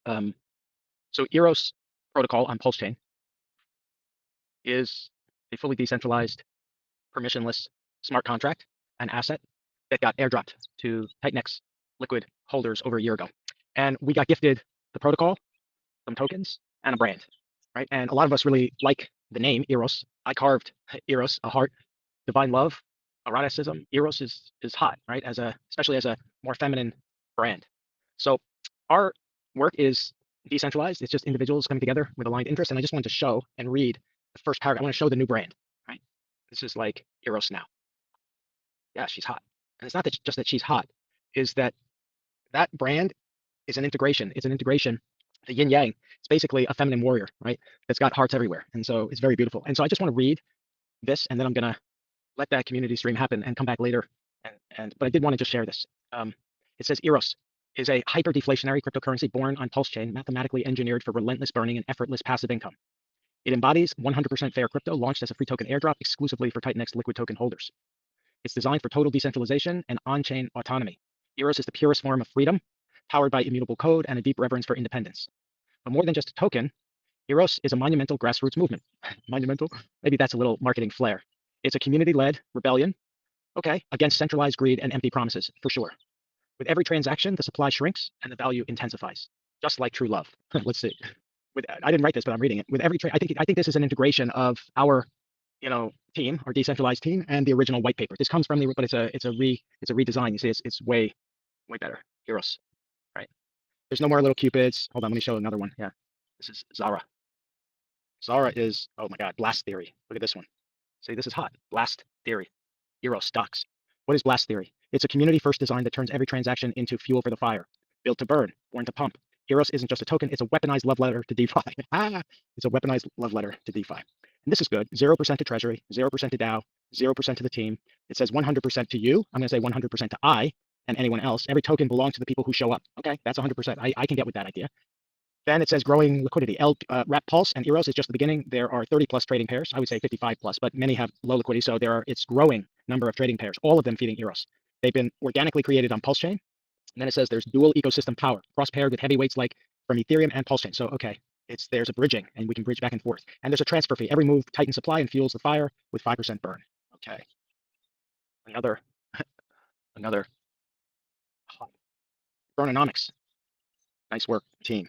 So EROS protocol on PulseChain is a fully decentralized, permissionless smart contract, an asset that got airdropped to TitanX liquid holders over a year ago. And we got gifted the protocol, some tokens, and a brand, right? And a lot of us really like the name EROS. I carved EROS, a heart, divine love, eroticism. EROS is hot, right? Especially as a more feminine brand. So our work is decentralized. It's just individuals coming together with aligned interests. And I just wanted to show and read the first paragraph. I want to show the new brand, right? This is like EROS now. Yeah, she's hot. And it's not that just that she's hot, is that that brand is an integration. It's an integration, the yin yang. It's basically a feminine warrior, right? That's got hearts everywhere. And so it's very beautiful. And so I just want to read this, and then I'm going to let that community stream happen and come back later. But I did want to just share this. It says EROS is a hyper-deflationary cryptocurrency born on PulseChain, mathematically engineered for relentless burning and effortless passive income. It embodies 100% fair crypto, launched as a free token airdrop exclusively for TitanX liquid token holders. It's designed for total decentralization and on-chain autonomy. EROS is the purest form of freedom, powered by immutable code and a deep reverence for independence. But more than just a token, EROS is a monumental grassroots movement. Monumental? Maybe that's a little marketing flair. It's a community-led rebellion, okay, against centralized greed and empty promises, for sure. With every transaction, the supply shrinks and the value intensifies, just like true love. Let's see. I didn't write this, but I'm reading it. With every I think this is an integration of our, team, our decentralized team, and the original white paper. This comes from the, but it's a redesign. You see, it's way better. EROS, right? There's no more little cupids. Hold on, let me show another one. Yeah, this is Zara. Zara is, oh my God, blast theory. Look at this one. See, this is hot. Blast theory. EROS stocks. What is blast theory? It's a community-first design that turns every transaction into fuel for the fire. Built to burn, born to pump. EROS isn't just a token, it's a weaponized love letter to DeFi. It's a weaponized love letter to DeFi. And this is good. 0% to Treasury, 0% to DAO, 0% to the team. It says 100% to you. I'm going to say 100% to I and anyone else. Every token belongs to the people who show up. Okay, that's 100%. I can get with that idea. Then it says growing liquidity. Wrap Pulse and EROS is just the beginning. There are 30 plus trading pairs. I would say 55 plus, but many have low liquidity. So it's growing number of trading pairs, all of them feeding EROS. They've been organically created on PulseChain. And then it says there's dual ecosystem power, cross-paired with heavyweights like from Ethereum and PulseChain. So, okay, there's a bridging, and we can bridge back and forth. And there's a transfer fee. Every move tightens supply and fuels the fire with 5% burn. Okay. Another Burnonomics. Nice work, team.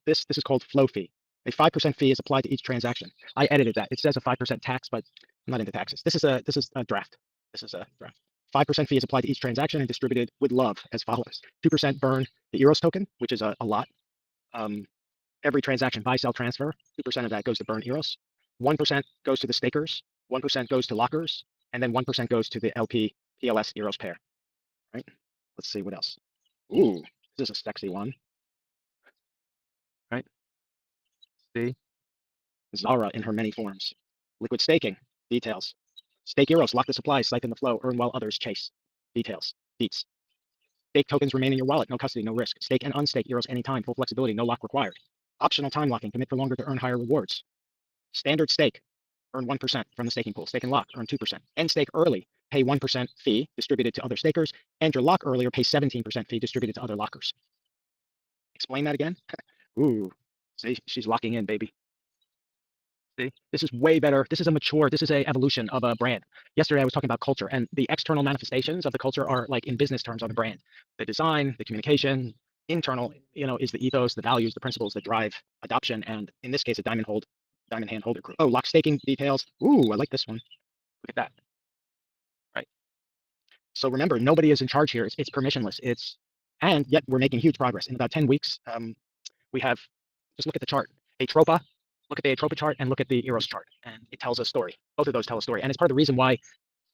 This is called flow fee. A 5% fee is applied to each transaction. I edited that. It says a 5% tax, but I'm not into taxes. This is a draft. This is a draft. 5% fee is applied to each transaction and distributed with love as follows. 2% burn the EROS token, which is a lot. Every transaction, buy, sell, transfer, 2% of that goes to burn EROS. 1% goes to the stakers, 1% goes to lockers, and then 1% goes to the LP PLS EROS pair. Right? Let's see what else. Ooh, this is a sexy one. Right? See? Zara in her many forms. Liquid staking, details. Stake EROS, lock the supply, siphon the flow, earn while others chase. Details, deets. Stake tokens remain in your wallet, no custody, no risk. Stake and unstake EROS anytime, full flexibility, no lock required. Optional time locking, commit for longer to earn higher rewards. Standard stake, earn 1% from the staking pool. Stake and lock, earn 2%. End stake early, pay 1% fee distributed to other stakers. End your lock earlier, pay 17% fee distributed to other lockers. Explain that again. Ooh, see, she's locking in, baby. See, this is way better. This is a evolution of a brand. Yesterday, I was talking about culture, and the external manifestations of the culture are like in business terms on the brand. The design, the communication, internal, is the ethos, the values, the principles that drive adoption. And in this case, a diamond hand holder crew. Oh, lock staking details. Ooh, I like this one. Look at that. Right. So remember, nobody is in charge here. It's permissionless. And yet we're making huge progress. In about 10 weeks, we have, just look at the chart. Atropa. Look at the Atropa chart and look at the EROS chart, and it tells a story. Both of those tell a story, and it's part of the reason why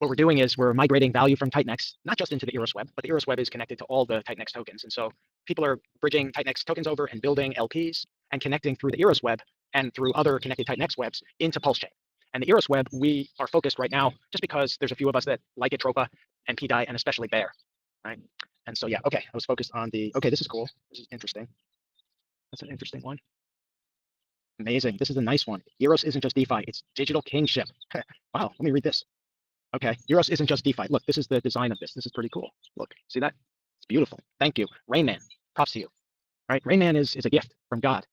what we're doing is we're migrating value from TitanX, not just into the EROS web, but the EROS web is connected to all the TitanX tokens. And so people are bridging TitanX tokens over and building LPs and connecting through the EROS web and through other connected TitanX webs into PulseChain. And the EROS web, we are focused right now just because there's a few of us that like Atropa and PDI and especially Bear, right? And so, yeah, okay, I was focused on okay, this is cool. This is interesting. That's an interesting one. Amazing. This is a nice one. EROS isn't just DeFi, it's digital kingship. Wow, let me read this. Okay, EROS isn't just DeFi. Look, this is the design of this. This is pretty cool. Look, see that? It's beautiful. Thank you. Rain Man, props to you. right? Rain Man is a gift from God,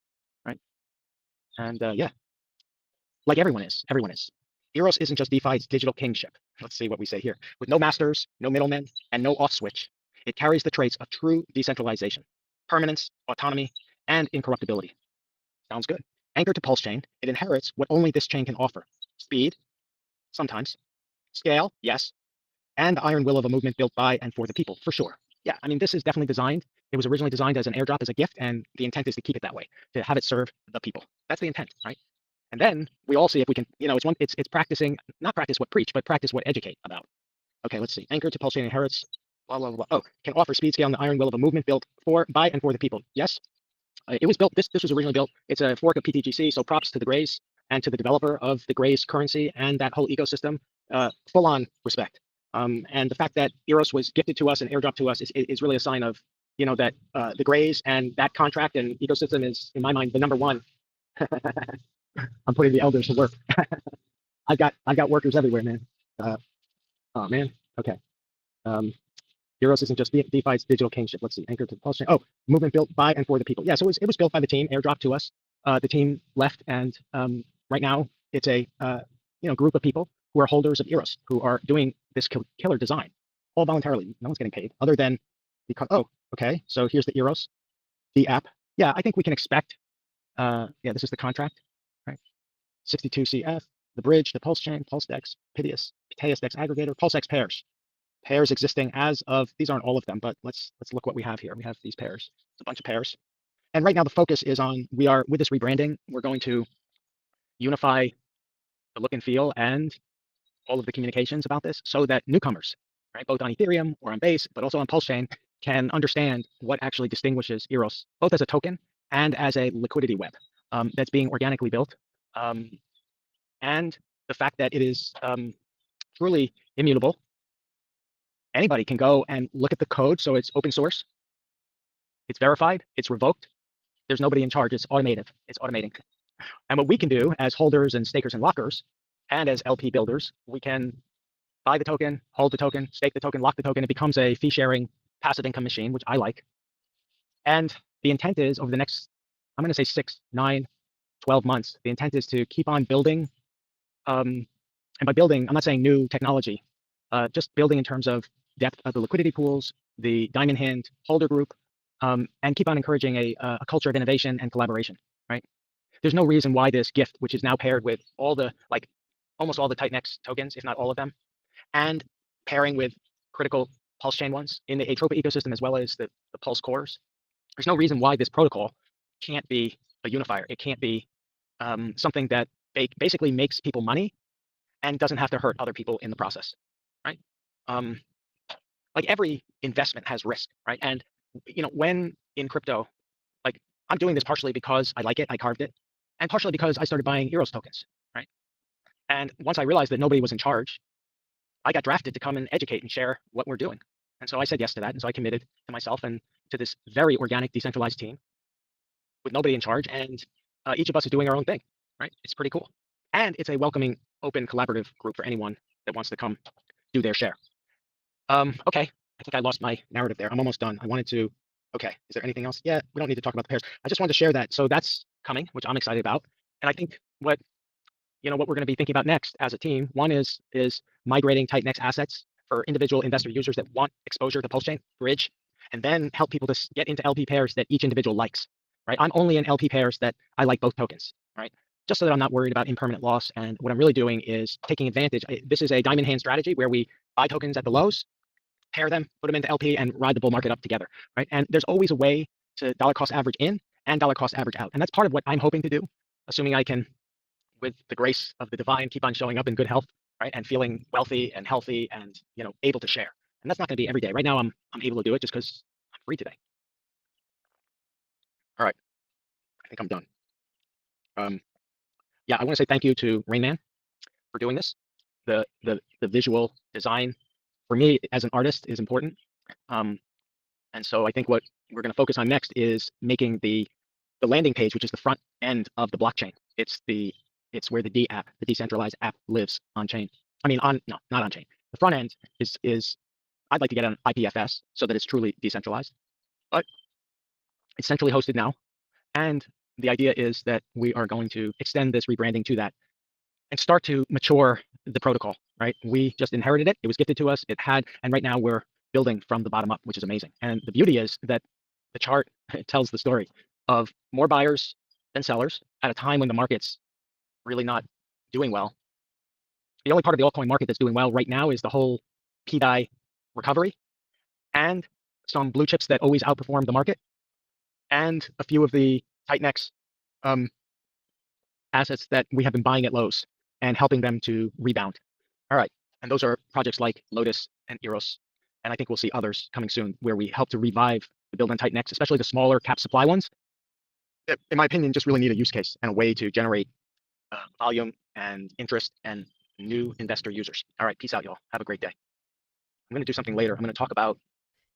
right? And yeah, like everyone is. Eros isn't just DeFi, it's digital kingship. Let's see what we say here. With no masters, no middlemen, and no off switch, it carries the traits of true decentralization, permanence, autonomy, and incorruptibility. Sounds good. Anchored to PulseChain, it inherits what only this chain can offer. Speed, sometimes. Scale, yes. And the iron will of a movement built by and for the people, for sure. Yeah, I mean, this is definitely designed. It was originally designed as an airdrop, as a gift, and the intent is to keep it that way, to have it serve the people. That's the intent, right? And then we all see if we can, it's practicing, not practice what preach, but practice what educate about. Okay, let's see. Anchored to PulseChain inherits, blah, blah, blah. Oh, can offer speed, scale, and the iron will of a movement built for, by, and for the people. Yes. It was built, this was originally built, it's a fork of PTGC, so props to the Grays and to the developer of the Grays currency and that whole ecosystem, full on respect. And the fact that Eros was gifted to us and airdropped to us is really a sign of, that the Grays and that contract and ecosystem is, in my mind, the number one. I'm putting the elders to work. I've got workers everywhere, man. Oh man. Okay. Eros isn't just DeFi, it's digital kingship. Let's see. Anchored to the PulseChain. Oh, movement built by and for the people. Yeah. So it was built by the team, airdropped to us. The team left, and right now it's a group of people who are holders of Eros, who are doing this killer design, all voluntarily. No one's getting paid, other than because. Oh, okay. So here's the Eros, the app. Yeah, I think we can expect. Yeah, this is the contract, right? 62 CF, the bridge, the PulseChain, PulseDEX, TitanX aggregator, PulseX pairs existing as of, these aren't all of them, but let's look what we have here. We have these pairs. It's a bunch of pairs. And right now the focus is on, with this rebranding, we're going to unify the look and feel and all of the communications about this so that newcomers, right, both on Ethereum or on Base, but also on PulseChain, can understand what actually distinguishes Eros, both as a token and as a liquidity web that's being organically built. And the fact that it is truly immutable. Anybody can go and look at the code, so it's open source, it's verified, it's revoked, there's nobody in charge, it's automated, it's automating. And what we can do as holders and stakers and lockers, and as LP builders, we can buy the token, hold the token, stake the token, lock the token. It becomes a fee-sharing passive income machine, which I like. And the intent is, over the next, I'm going to say 6, 9, 12 months, the intent is to keep on building. And by building, I'm not saying new technology, just building in terms of depth of the liquidity pools, the diamond hand holder group, and keep on encouraging a culture of innovation and collaboration, right? There's no reason why this gift, which is now paired with all the, almost all the TitanX tokens, if not all of them, and pairing with critical PulseChain ones in the Atropa ecosystem, as well as the Pulse cores, there's no reason why this protocol can't be a unifier. It can't be something that basically makes people money and doesn't have to hurt other people in the process, right? Like every investment has risk, right? And when in crypto, like I'm doing this partially because I like it, I carved it, and partially because I started buying Eros tokens, right? And once I realized that nobody was in charge, I got drafted to come and educate and share what we're doing. And so I said yes to that. And so I committed to myself and to this very organic, decentralized team with nobody in charge. And each of us is doing our own thing, right? It's pretty cool. And it's a welcoming, open, collaborative group for anyone that wants to come do their share. Okay, I think I lost my narrative there. I'm almost done. I wanted to, okay, is there anything else? Yeah, we don't need to talk about the pairs. I just wanted to share that. So that's coming, which I'm excited about. And I think what we're going to be thinking about next as a team, one is migrating TitanX assets for individual investor users that want exposure to PulseChain, bridge, and then help people to get into LP pairs that each individual likes, right? I'm only in LP pairs that I like both tokens, right? Just so that I'm not worried about impermanent loss. And what I'm really doing is taking advantage. This is a diamond hand strategy where we buy tokens at the lows, pair them, put them into LP, and ride the bull market up together, right? And there's always a way to dollar cost average in and dollar cost average out. And that's part of what I'm hoping to do, assuming I can, with the grace of the divine, keep on showing up in good health, right? And feeling wealthy and healthy and, able to share. And that's not going to be every day. Right now, I'm able to do it just because I'm free today. All right. I think I'm done. Yeah, I want to say thank you to Rain Man for doing this. The visual design for me as an artist is important. And so I think what we're going to focus on next is making the landing page, which is the front end of the blockchain. It's where the D app, the decentralized app, lives on chain. I mean, not on chain. The front end is I'd like to get on IPFS so that it's truly decentralized. But It's centrally hosted now, and the idea is that we are going to extend this rebranding to that and start to mature the protocol, right? We just inherited it. It was gifted to us. It had, and right now we're building from the bottom up, which is amazing. And the beauty is that the chart tells the story of more buyers than sellers at a time when the market's really not doing well. The only part of the altcoin market that's doing well right now is the whole PDI recovery and some blue chips that always outperform the market and a few of the TitanX assets that we have been buying at lows and helping them to rebound. All right. And those are projects like Lotus and Eros. And I think we'll see others coming soon where we help to revive the build on TitanX, especially the smaller cap supply ones that, in my opinion, just really need a use case and a way to generate volume and interest and new investor users. All right. Peace out, y'all. Have a great day. I'm going to do something later. I'm going to talk about.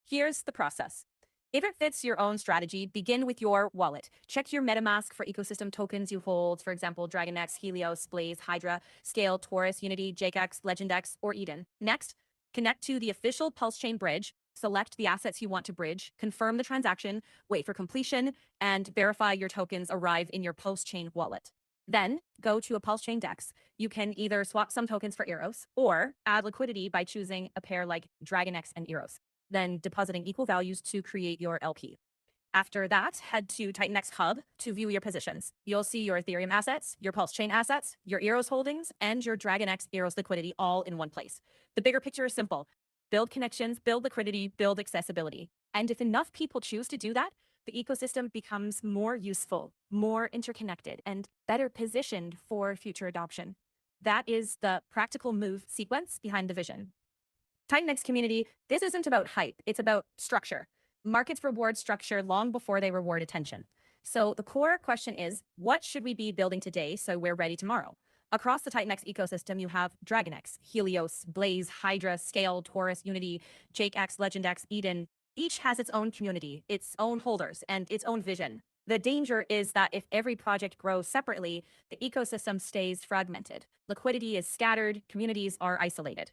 Here's the process. If it fits your own strategy, begin with your wallet. Check your MetaMask for ecosystem tokens you hold, for example, DragonX, Helios, Blaze, Hydra, Scale, Taurus, Unity, JakeX, LegendX, or Eden. Next, connect to the official PulseChain bridge, select the assets you want to bridge, confirm the transaction, wait for completion, and verify your tokens arrive in your PulseChain wallet. Then, go to a PulseChain DEX. You can either swap some tokens for EROS or add liquidity by choosing a pair like DragonX and EROS, then depositing equal values to create your LP. After that, head to TitanX Hub to view your positions. You'll see your Ethereum assets, your PulseChain assets, your EROS holdings, and your DragonX EROS liquidity all in one place. The bigger picture is simple. Build connections, build liquidity, build accessibility. And if enough people choose to do that, the ecosystem becomes more useful, more interconnected, and better positioned for future adoption. That is the practical move sequence behind the vision. TitanX community, this isn't about hype, it's about structure. Markets reward structure long before they reward attention. So the core question is, what should we be building today so we're ready tomorrow? Across the TitanX ecosystem, you have DragonX, Helios, Blaze, Hydra, Scale, Taurus, Unity, JakeX, LegendX, Eden. Each has its own community, its own holders, and its own vision. The danger is that if every project grows separately, the ecosystem stays fragmented. Liquidity is scattered, communities are isolated.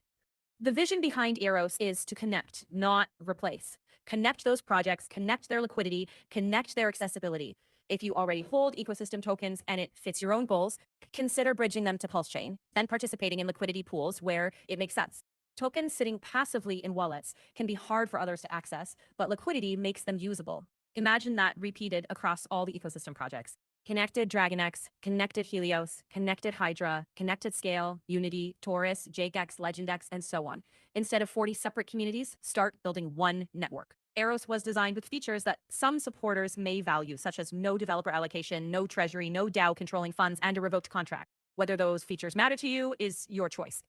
The vision behind EROS is to connect, not replace. Connect those projects, connect their liquidity, connect their accessibility. If you already hold ecosystem tokens and it fits your own goals, consider bridging them to PulseChain, then participating in liquidity pools where it makes sense. Tokens sitting passively in wallets can be hard for others to access, but liquidity makes them usable. Imagine that repeated across all the ecosystem projects. Connected DragonX, connected Helios, connected Hydra, connected Scale, Unity, Taurus, JakeX, LegendX, and so on. Instead of 40 separate communities, start building one network. EROS was designed with features that some supporters may value, such as no developer allocation, no treasury, no DAO controlling funds, and a revoked contract. Whether those features matter to you is your choice.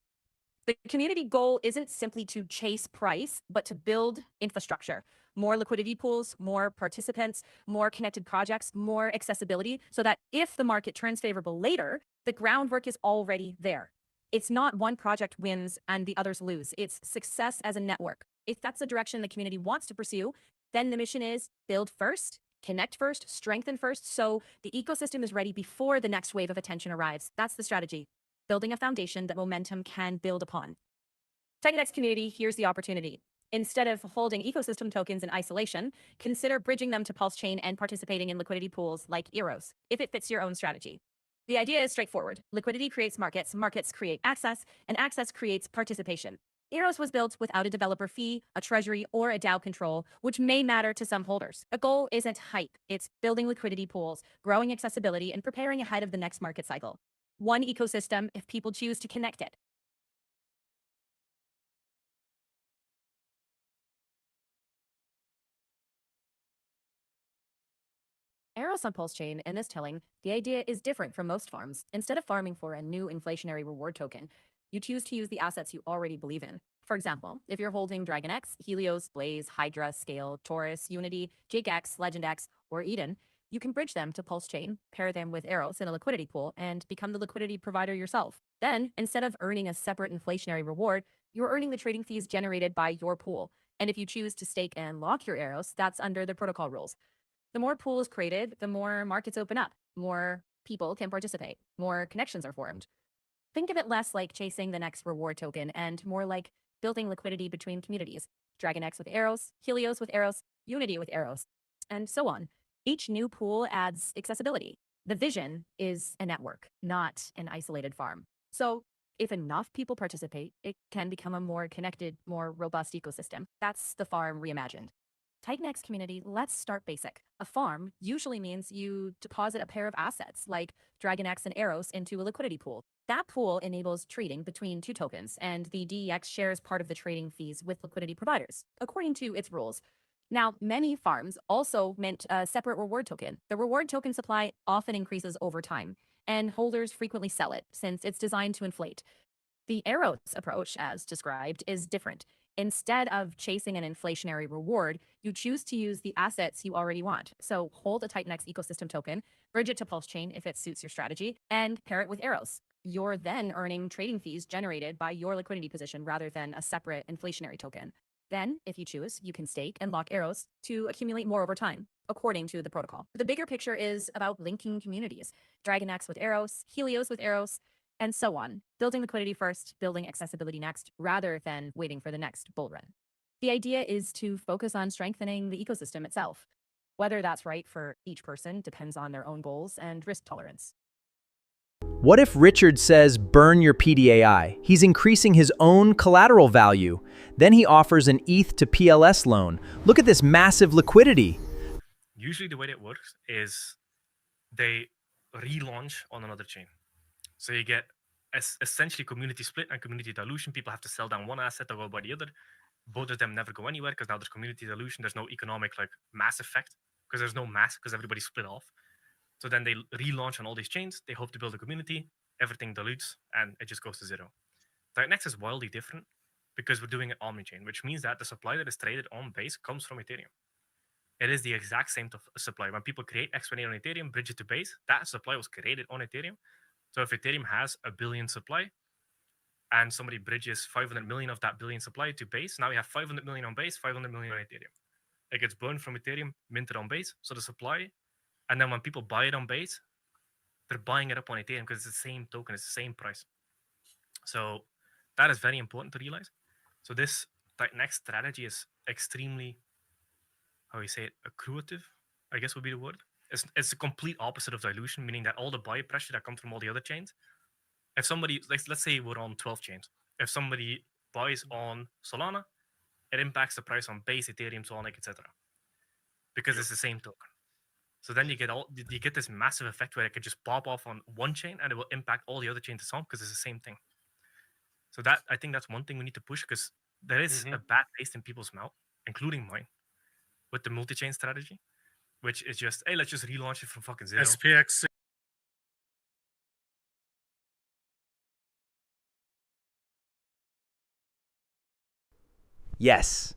The community goal isn't simply to chase price, but to build infrastructure. More liquidity pools, more participants, more connected projects, more accessibility, so that if the market turns favorable later, the groundwork is already there. It's not one project wins and the others lose. It's success as a network. If that's the direction the community wants to pursue, then the mission is build first, connect first, strengthen first, so the ecosystem is ready before the next wave of attention arrives. That's the strategy. Building a foundation that momentum can build upon. TitanX community, here's the opportunity. Instead of holding ecosystem tokens in isolation, consider bridging them to PulseChain and participating in liquidity pools like EROS, if it fits your own strategy. The idea is straightforward. Liquidity creates markets, markets create access, and access creates participation. EROS was built without a developer fee, a treasury, or a DAO control, which may matter to some holders. The goal isn't hype, it's building liquidity pools, growing accessibility, and preparing ahead of the next market cycle. One ecosystem if people choose to connect it. EROS on PulseChain and is telling, the idea is different from most farms. Instead of farming for a new inflationary reward token, you choose to use the assets you already believe in. For example, if you're holding DragonX, Helios, Blaze, Hydra, Scale, Taurus, Unity, JakeX, LegendX, or Eden, you can bridge them to PulseChain, pair them with EROS in a liquidity pool, and become the liquidity provider yourself. Then, instead of earning a separate inflationary reward, you're earning the trading fees generated by your pool. And if you choose to stake and lock your EROS, that's under the protocol rules. The more pools created, the more markets open up, more people can participate, more connections are formed. Think of it less like chasing the next reward token and more like building liquidity between communities. DragonX with EROS, Helios with EROS, Unity with EROS, and so on. Each new pool adds accessibility. The vision is a network, not an isolated farm. So if enough people participate, it can become a more connected, more robust ecosystem. That's the farm reimagined. TitanX community, let's start basic. A farm usually means you deposit a pair of assets like DragonX and Eros into a liquidity pool. That pool enables trading between two tokens, and the DEX shares part of the trading fees with liquidity providers, according to its rules. Now, many farms also mint a separate reward token. The reward token supply often increases over time, and holders frequently sell it since it's designed to inflate. The Eros approach, as described, is different. Instead of chasing an inflationary reward, you choose to use the assets you already want. So hold a TitanX ecosystem token, bridge it to PulseChain if it suits your strategy, and pair it with Eros. You're then earning trading fees generated by your liquidity position rather than a separate inflationary token. Then, if you choose, you can stake and lock Eros to accumulate more over time, according to the protocol. The bigger picture is about linking communities. DragonX with Eros, Helios with Eros, and so on, building liquidity first, building accessibility next, rather than waiting for the next bull run. The idea is to focus on strengthening the ecosystem itself. Whether that's right for each person depends on their own goals and risk tolerance. What if Richard says burn your PDAI? He's increasing his own collateral value. Then he offers an ETH to PLS loan. Look at this massive liquidity. Usually the way that works is they relaunch on another chain. So you get essentially community split and community dilution. People have to sell down one asset to go buy the other. Both of them never go anywhere because now there's community dilution. There's no economic like mass effect because there's no mass because everybody's split off. So then they relaunch on all these chains. They hope to build a community. Everything dilutes and it just goes to zero. TitanX is wildly different because we're doing it omni-chain, which means that the supply that is traded on base comes from Ethereum. It is the exact same supply. When people create X28 on Ethereum, bridge it to base, that supply was created on Ethereum. So if Ethereum has a billion supply and somebody bridges 500 million of that billion supply to base, now we have 500 million on base, 500 million on Ethereum. It gets burned from Ethereum, minted on base. So the supply, and then when people buy it on base, they're buying it up on Ethereum because it's the same token, it's the same price. So that is very important to realize. So this TitanX strategy is extremely, how you say it, accretive, I guess would be the word. It's the complete opposite of dilution, meaning that all the buy pressure that comes from all the other chains, if somebody, let's say we're on 12 chains, if somebody buys on Solana, it impacts the price on base, Ethereum, Solana, etc. Because it's the same token. So then you get this massive effect where it could just pop off on one chain and it will impact all the other chains as well because it's the same thing. So that I think that's one thing we need to push because there is a bad taste in people's mouth, including mine, with the multi-chain strategy, which is just, hey, let's just relaunch it from fucking zero. SPX. Yes.